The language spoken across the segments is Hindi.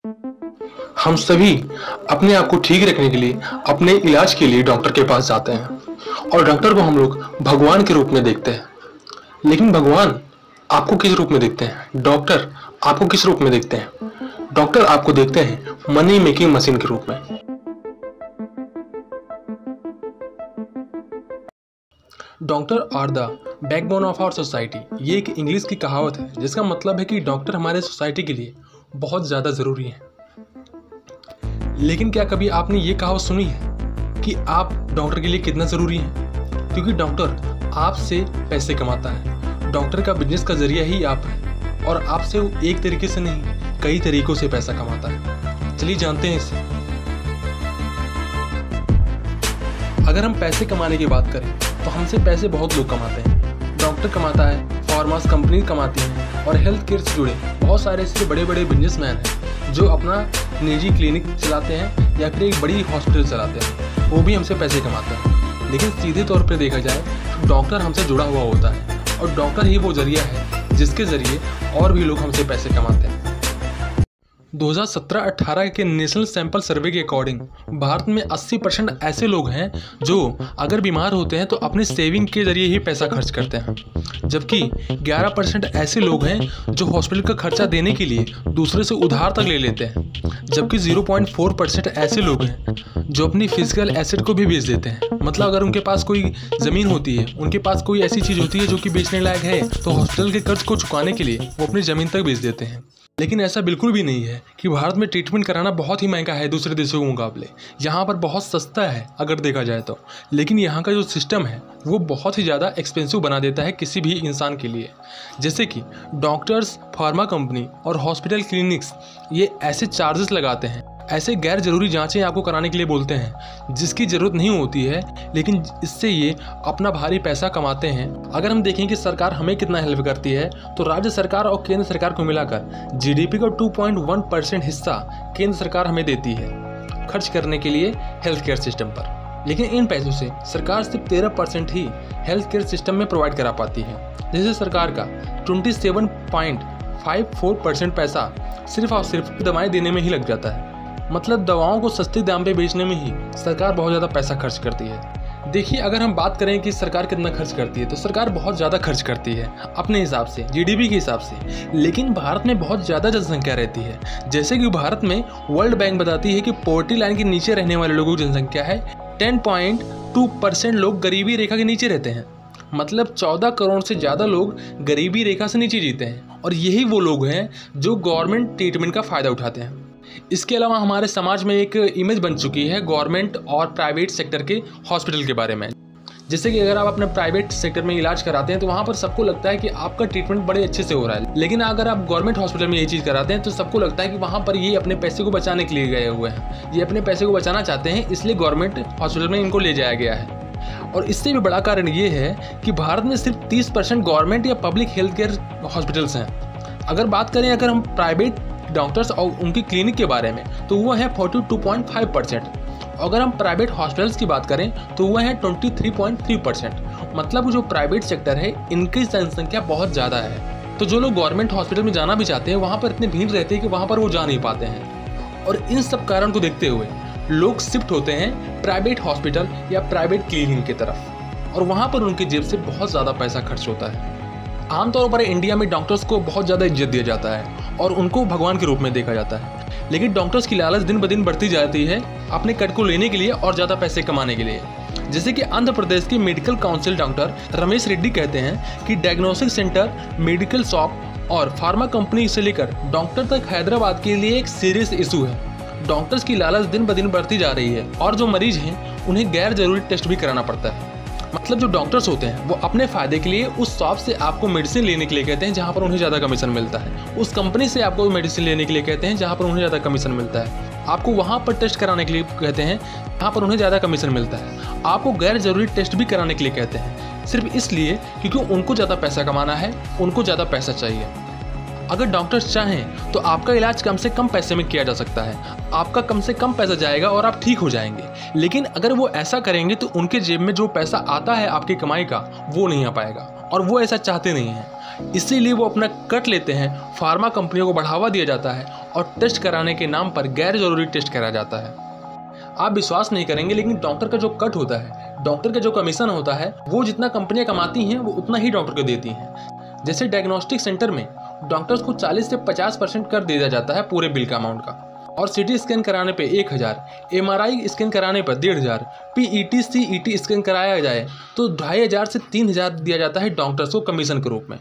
हम सभी अपने आप को ठीक रखने के लिए, अपने इलाज के लिए डॉक्टर के पास जाते हैं और डॉक्टर को हम लोग भगवान के रूप में देखते हैं। लेकिन भगवान आपको किस रूप में देखते हैं? डॉक्टर आपको किस रूप में देखते हैं? डॉक्टर आपको देखते हैं मनी मेकिंग मशीन के रूप में। Doctor are the backbone of our society, ये एक इंग्लिश की कहावत है जिसका मतलब है कि डॉक्टर हमारे सोसाइटी के लिए बहुत ज़्यादा ज़रूरी है। लेकिन क्या कभी आपने ये कहावत सुनी है कि आप डॉक्टर के लिए कितना ज़रूरी हैं? क्योंकि डॉक्टर आपसे पैसे कमाता है। डॉक्टर का बिजनेस का जरिया ही आप है और आपसे वो एक तरीके से नहीं, कई तरीकों से पैसा कमाता है। चलिए जानते हैं इसे। अगर हम पैसे कमाने की बात करें तो हमसे पैसे बहुत लोग कमाते हैं। डॉक्टर कमाता है, फार्मास कंपनी कमाती हैं और हेल्थ केयर से जुड़े बहुत सारे ऐसे बड़े बड़े बिजनेसमैन हैं जो अपना निजी क्लिनिक चलाते हैं या फिर एक बड़ी हॉस्पिटल चलाते हैं, वो भी हमसे पैसे कमाते हैं। लेकिन सीधे तौर पर देखा जाए तो डॉक्टर हमसे जुड़ा हुआ होता है और डॉक्टर ही वो जरिया है जिसके ज़रिए और भी लोग हमसे पैसे कमाते हैं। 2017-18 के नेशनल सैंपल सर्वे के अकॉर्डिंग भारत में 80% ऐसे लोग हैं जो अगर बीमार होते हैं तो अपने सेविंग के जरिए ही पैसा खर्च करते हैं, जबकि 11% ऐसे लोग हैं जो हॉस्पिटल का खर्चा देने के लिए दूसरे से उधार तक ले लेते हैं, जबकि 0.4% ऐसे लोग हैं जो अपनी फिजिकल एसेट को भी बेच देते हैं। मतलब अगर उनके पास कोई ज़मीन होती है, उनके पास कोई ऐसी चीज़ होती है जो कि बेचने लायक है, तो हॉस्पिटल के कर्ज को चुकाने के लिए वो अपनी ज़मीन तक बेच देते हैं। लेकिन ऐसा बिल्कुल भी नहीं है कि भारत में ट्रीटमेंट कराना बहुत ही महंगा है दूसरे देशों के मुकाबले। यहाँ पर बहुत सस्ता है अगर देखा जाए तो, लेकिन यहाँ का जो सिस्टम है वो बहुत ही ज़्यादा एक्सपेंसिव बना देता है किसी भी इंसान के लिए। जैसे कि डॉक्टर्स, फार्मा कंपनी और हॉस्पिटल क्लिनिक्स ये ऐसे चार्जेस लगाते हैं, ऐसे गैर ज़रूरी जांचें आपको कराने के लिए बोलते हैं जिसकी ज़रूरत नहीं होती है, लेकिन इससे ये अपना भारी पैसा कमाते हैं। अगर हम देखें कि सरकार हमें कितना हेल्प करती है तो राज्य सरकार और केंद्र सरकार को मिलाकर जीडीपी का 2.1% हिस्सा केंद्र सरकार हमें देती है खर्च करने के लिए हेल्थ केयर सिस्टम पर। लेकिन इन पैसों से सरकार सिर्फ 13% ही हेल्थ केयर सिस्टम में प्रोवाइड करा पाती है, जिससे सरकार का 27.54% पैसा सिर्फ और सिर्फ दवाएं देने में ही लग जाता है। मतलब दवाओं को सस्ते दाम पे बेचने में ही सरकार बहुत ज़्यादा पैसा खर्च करती है। देखिए, अगर हम बात करें कि सरकार कितना खर्च करती है तो सरकार बहुत ज़्यादा खर्च करती है अपने हिसाब से, जीडीपी के हिसाब से। लेकिन भारत में बहुत ज़्यादा जनसंख्या रहती है। जैसे कि भारत में वर्ल्ड बैंक बताती है कि पॉवर्टी लाइन के नीचे रहने वाले लोगों की जनसंख्या है 10.2% लोग गरीबी रेखा के नीचे रहते हैं। मतलब 14 करोड़ से ज़्यादा लोग गरीबी रेखा से नीचे जीते हैं और यही वो लोग हैं जो गवर्नमेंट ट्रीटमेंट का फ़ायदा उठाते हैं। इसके अलावा हमारे समाज में एक इमेज बन चुकी है गवर्नमेंट और प्राइवेट सेक्टर के हॉस्पिटल के बारे में। जैसे कि अगर आप अपने प्राइवेट सेक्टर में इलाज कराते हैं तो वहाँ पर सबको लगता है कि आपका ट्रीटमेंट बड़े अच्छे से हो रहा है, लेकिन अगर आप गवर्नमेंट हॉस्पिटल में ये चीज़ कराते हैं तो सबको लगता है कि वहाँ पर ये अपने पैसे को बचाने के लिए गए हुए हैं, ये अपने पैसे को बचाना चाहते हैं, इसलिए गवर्नमेंट हॉस्पिटल में इनको ले जाया गया है। और इससे भी बड़ा कारण ये है कि भारत में सिर्फ 30% गवर्नमेंट या पब्लिक हेल्थ केयर हॉस्पिटल्स हैं। अगर बात करें अगर हम प्राइवेट डॉक्टर्स और उनकी क्लिनिक के बारे में तो वो है 42.5%। अगर हम प्राइवेट हॉस्पिटल्स की बात करें तो वो है 23.3%। मतलब जो प्राइवेट सेक्टर है इनकी जनसंख्या बहुत ज़्यादा है, तो जो लोग गवर्नमेंट हॉस्पिटल में जाना भी चाहते हैं वहाँ पर इतनी भीड़ रहती है कि वहाँ पर वो जा नहीं पाते हैं। और इन सब कारण को देखते हुए लोग शिफ्ट होते हैं प्राइवेट हॉस्पिटल या प्राइवेट क्लिनिक की तरफ, और वहाँ पर उनकी जेब से बहुत ज़्यादा पैसा खर्च होता है। आमतौर पर इंडिया में डॉक्टर्स को बहुत ज़्यादा इज्जत दिया जाता है और उनको भगवान के रूप में देखा जाता है, लेकिन डॉक्टर्स की लालच दिन ब दिन बढ़ती जाती है अपने कट को लेने के लिए और ज़्यादा पैसे कमाने के लिए। जैसे कि आंध्र प्रदेश के medical council doctor Ramesh Reddy कहते हैं कि डायग्नोस्टिक सेंटर, मेडिकल शॉप और फार्मा कंपनी से लेकर डॉक्टर तक हैदराबाद के लिए एक सीरियस इशू है। डॉक्टर्स की लालच दिन ब दिन बढ़ती जा रही है और जो मरीज हैं उन्हें गैर जरूरी टेस्ट भी कराना पड़ता है। मतलब जो डॉक्टर्स होते हैं वो अपने फ़ायदे के लिए उस शॉप से आपको मेडिसिन लेने के लिए कहते हैं जहाँ पर उन्हें ज़्यादा कमीशन मिलता है, उस कंपनी से आपको मेडिसिन लेने के लिए कहते हैं जहाँ पर उन्हें ज़्यादा कमीशन मिलता है, आपको वहाँ पर टेस्ट कराने के लिए कहते हैं जहाँ पर उन्हें ज़्यादा कमीशन मिलता है, आपको गैर ज़रूरी टेस्ट भी कराने के लिए कहते हैं, सिर्फ इसलिए क्योंकि उनको ज़्यादा पैसा कमाना है, उनको ज़्यादा पैसा चाहिए। अगर डॉक्टर्स चाहें तो आपका इलाज कम से कम पैसे में किया जा सकता है, आपका कम से कम पैसा जाएगा और आप ठीक हो जाएंगे। लेकिन अगर वो ऐसा करेंगे तो उनके जेब में जो पैसा आता है आपकी कमाई का वो नहीं आ पाएगा और वो ऐसा चाहते नहीं हैं, इसीलिए वो अपना कट लेते हैं। फार्मा कंपनियों को बढ़ावा दिया जाता है और टेस्ट कराने के नाम पर गैर जरूरी टेस्ट कराया जाता है। आप विश्वास नहीं करेंगे, लेकिन डॉक्टर का जो कट होता है, डॉक्टर का जो कमीशन होता है, वो जितना कंपनियां कमाती हैं वो उतना ही डॉक्टर को देती हैं। जैसे डायग्नोस्टिक सेंटर में डॉक्टर्स को 40 से 50% कर दिया जाता है पूरे बिल का अमाउंट का, और सिटी स्कैन कराने पे 1000, MRI स्कैन कराने पर 1500, PET CET स्कैन कराया जाए तो 2500 से 3000 दिया जाता है डॉक्टर्स को कमीशन के रूप में।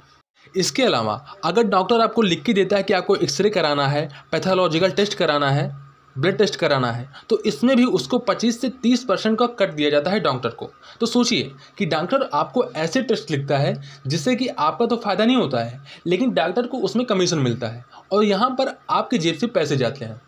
इसके अलावा अगर डॉक्टर आपको लिख के देता है कि आपको एक्सरे कराना है, पैथोलॉजिकल टेस्ट कराना है, ब्लड टेस्ट कराना है, तो इसमें भी उसको 25 से 30% का कट दिया जाता है डॉक्टर को। तो सोचिए कि डॉक्टर आपको ऐसे टेस्ट लिखता है जिससे कि आपका तो फ़ायदा नहीं होता है, लेकिन डॉक्टर को उसमें कमीशन मिलता है और यहाँ पर आपके जेब से पैसे जाते हैं।